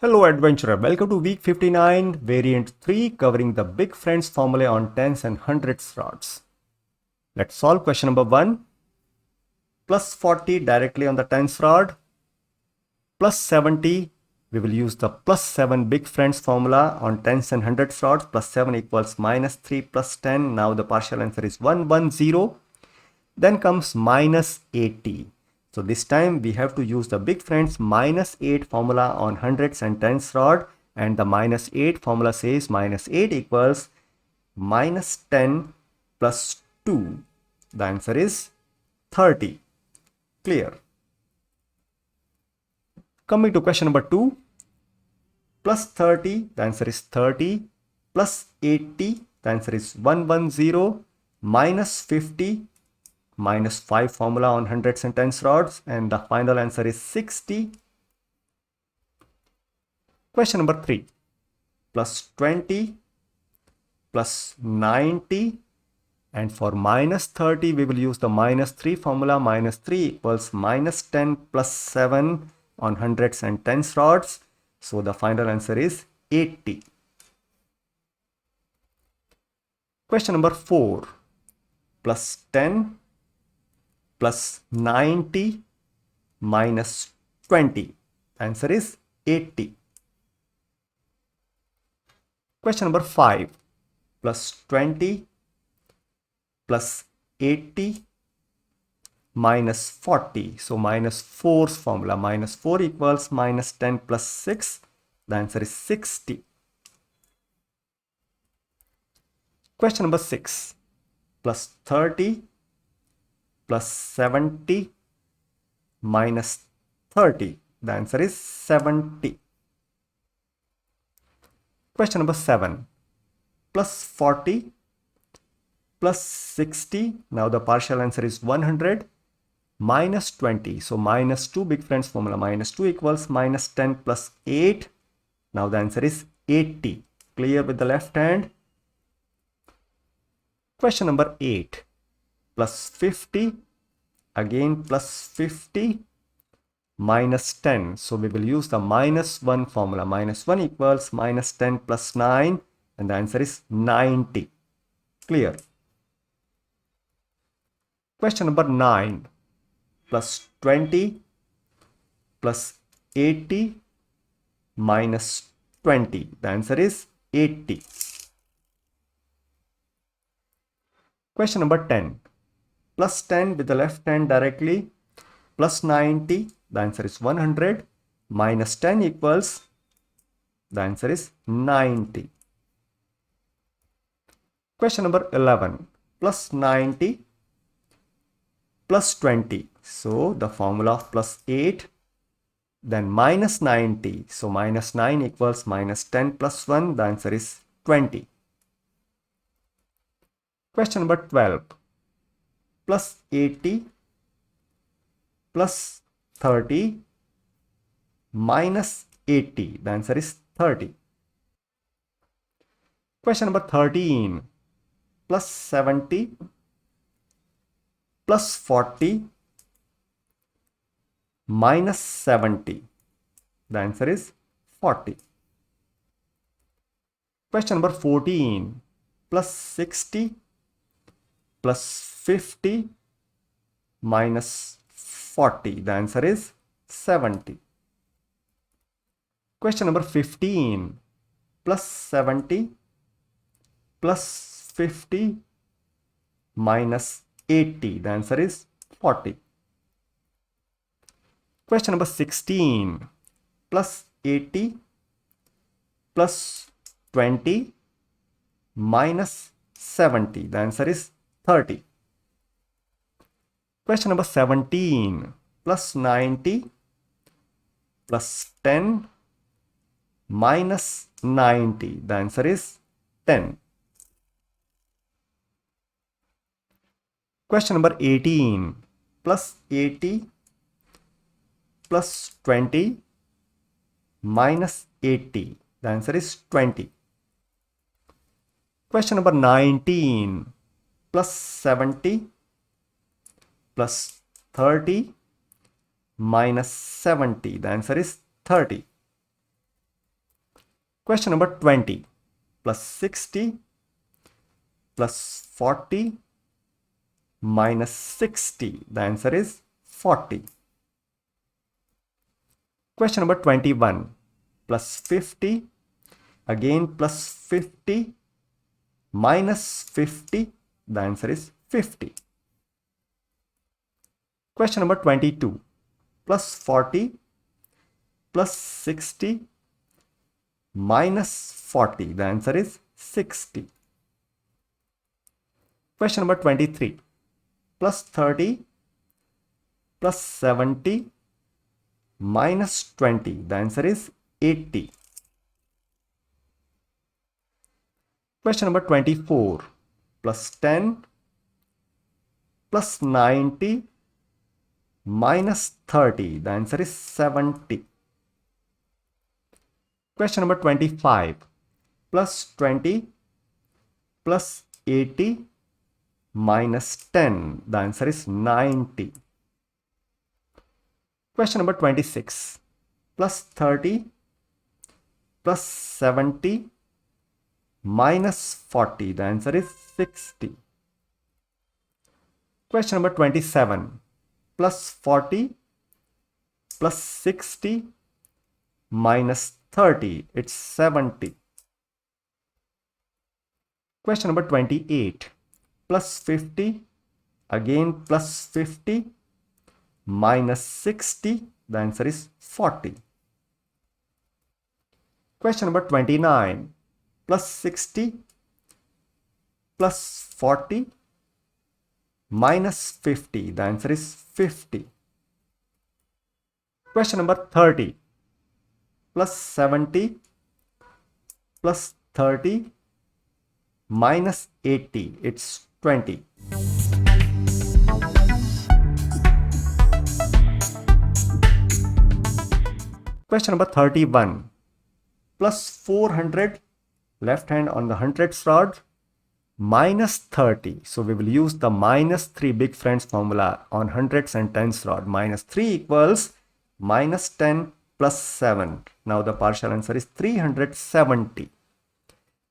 Hello adventurer, welcome to week 59, variant 3, covering the big friends formulae on tens and hundreds rods. Let's solve question number 1. Plus 40 directly on the tens rod. Plus 70, we will use the plus 7 big friends formula on tens and hundreds rods. Plus 7 equals minus 3 plus 10. Now the partial answer is 110. Then comes minus 80. So this time we have to use the big friends minus 8 formula on hundreds and tens rod, and the minus 8 formula says minus 8 equals minus 10 plus 2. The answer is 30. Clear. Coming to question number 2. Plus 30, the answer is 30. Plus 80, the answer is 110. Minus 50, minus 5 formula on hundreds and tens rods, and the final answer is 60. Question number 3. Plus 20, plus 90, and for minus 30 we will use the minus 3 formula. Minus 3 equals minus 10 plus 7 on hundreds and tens rods. So the final answer is 80. Question number 4. Plus 10, plus 90, minus 20. Answer is 80. Question number 5. Plus 20, plus 80, minus 40. So minus 4's formula. Minus 4 equals minus 10 plus 6. The answer is 60. Question number 6. Plus 30, plus 70, minus 30. The answer is 70. Question number 7. Plus 40, plus 60. Now the partial answer is 100. Minus 20. So minus 2 big friends formula. Minus 2 equals minus 10 plus 8. Now the answer is 80. Clear with the left hand. Question number 8. Plus 50. Again plus 50. Minus 10. So we will use the minus 1 formula. Minus 1 equals minus 10 plus 9. And the answer is 90. Clear. Question number 9. Plus 20, plus 80, minus 20. The answer is 80. Question number 10. Plus 10 with the left hand directly. Plus 90. The answer is 100. Minus 10 equals. The answer is 90. Question number 11. Plus 90, plus 20. So the formula of plus 8, then minus 90. So minus 9 equals minus 10 plus 1. The answer is 20. Question number 12. Plus 80, plus 30, minus 80. The answer is 30. Question number 13. Plus 70, plus 40, minus 70. The answer is 40. Question number 14. Plus 60, plus 50, minus 40. The answer is 70. Question number 15. Plus 70, plus 50, minus 80. The answer is 40. Question number 16. Plus 80, plus 20, minus 70. The answer is 30. Question number 17. Plus 90, plus 10, minus 90. The answer is 10. Question number 18. Plus 80, plus 20, minus 80. The answer is 20. Question number 19. Plus 70, plus 30, minus 70. The answer is 30. Question number 20. Plus 60 plus 40 minus 60. The answer is 40. Question number 21. Plus 50. Again plus 50 minus 50. The answer is 50. Question number 22. Plus 40 plus 60 minus 40. The answer is 60. Question number 23. Plus 30 plus 70 minus 20. The answer is 80. Question number 24. Plus 10 plus 90 minus 30. The answer is 70. Question number 25. Plus 20 plus 80 minus 10. The answer is 90. Question number 26. Plus 30 plus 70 minus 40. The answer is 60. Question number 27. Plus 40 plus 60 minus 30. It's 70. Question number 28. Plus 50. Again plus 50 minus 60. The answer is 40. Question number 29. Plus 60 plus 40 minus 50. The answer is 50. Question number 30. Plus 70 plus 30 minus 80. It's 20. Question number 31. Plus 400, left hand on the hundreds rod, minus 30. So we will use the minus 3 big friends formula on hundreds and tens rod. Minus 3 equals minus 10 plus 7. Now the partial answer is 370.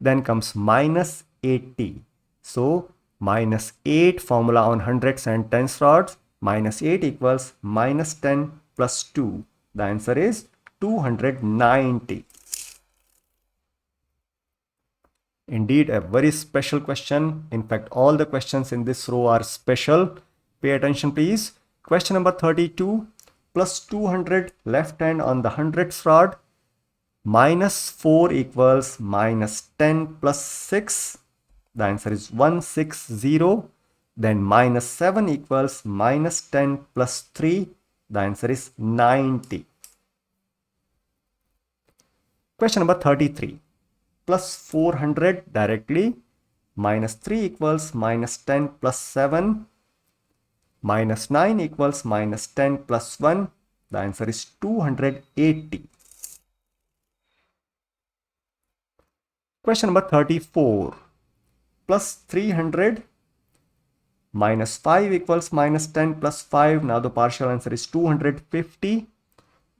Then comes minus 80. So minus 8 formula on hundreds and tens rods. Minus 8 equals minus 10 plus 2. The answer is 290. Indeed, a very special question. In fact, all the questions in this row are special. Pay attention, please. Question number 32. Plus 200, left hand on the hundreds rod. Minus 4 equals minus 10 plus 6. The answer is 160. Then minus 7 equals minus 10 plus 3. The answer is 90. Question number 33. Plus 400 directly. Minus 3 equals minus 10 plus 7. Minus 9 equals minus 10 plus 1. The answer is 280. Question number 34. Plus 300. Minus 5 equals minus 10 plus 5. Now the partial answer is 250.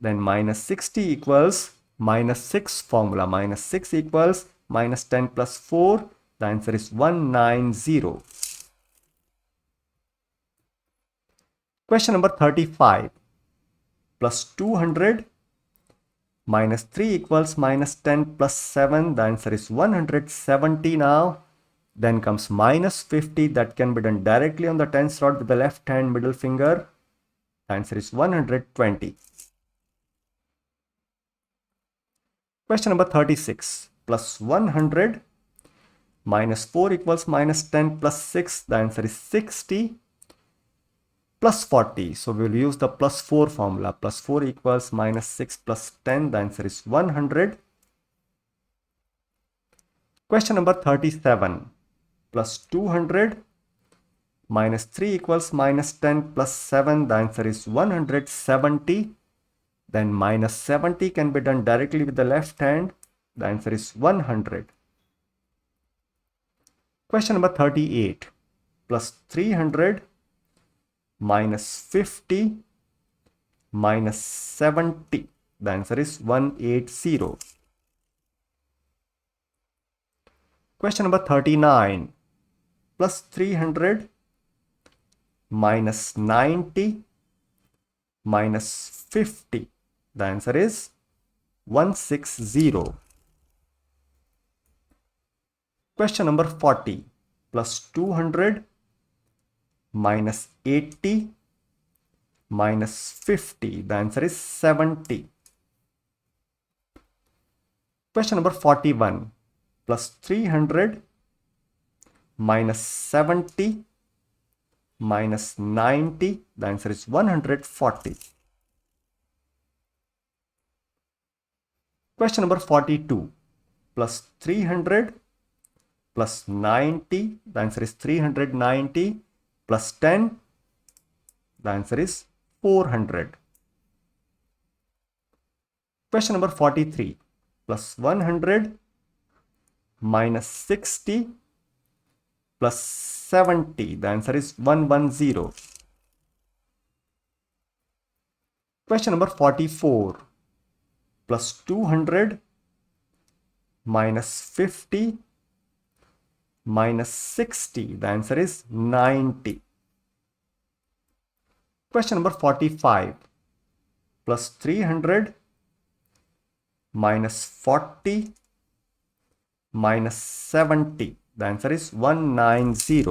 Then minus 60 equals minus 6 formula. Minus 6 equals minus 10 plus 4. The answer is 190. Question number 35. Plus 200 minus 3 equals minus 10 plus 7. The answer is 170 now. Then comes minus 50. That can be done directly on the tens rod with the left hand middle finger. The answer is 120. Question number 36. Plus 100 minus 4 equals minus 10 plus 6. The answer is 60. Plus 40. So we will use the plus 4 formula. Plus 4 equals minus 6 plus 10. The answer is 100. Question number 37. Plus 200 minus 3 equals minus 10 plus 7. The answer is 170. Then minus 70 can be done directly with the left hand. The answer is 100. Question number 38. Plus 300 minus 50 minus 70. The answer is 180. Question number 39. Plus 300 minus 90 minus 50. The answer is 160. Question number 40. Plus 200 minus 80 minus 50. The answer is 70. Question number 41. Plus 300 minus 70 minus 90. The answer is 140. Question number 42. Plus 300 plus 90. The answer is 390 plus 10. The answer is 400. Question number 43. Plus 100 minus 60 plus 70. The answer is 110. Question number 44. Plus 200 minus 50 minus 60. The answer is 90. Question number 45. Plus 300 minus 40 minus 70. The answer is 190.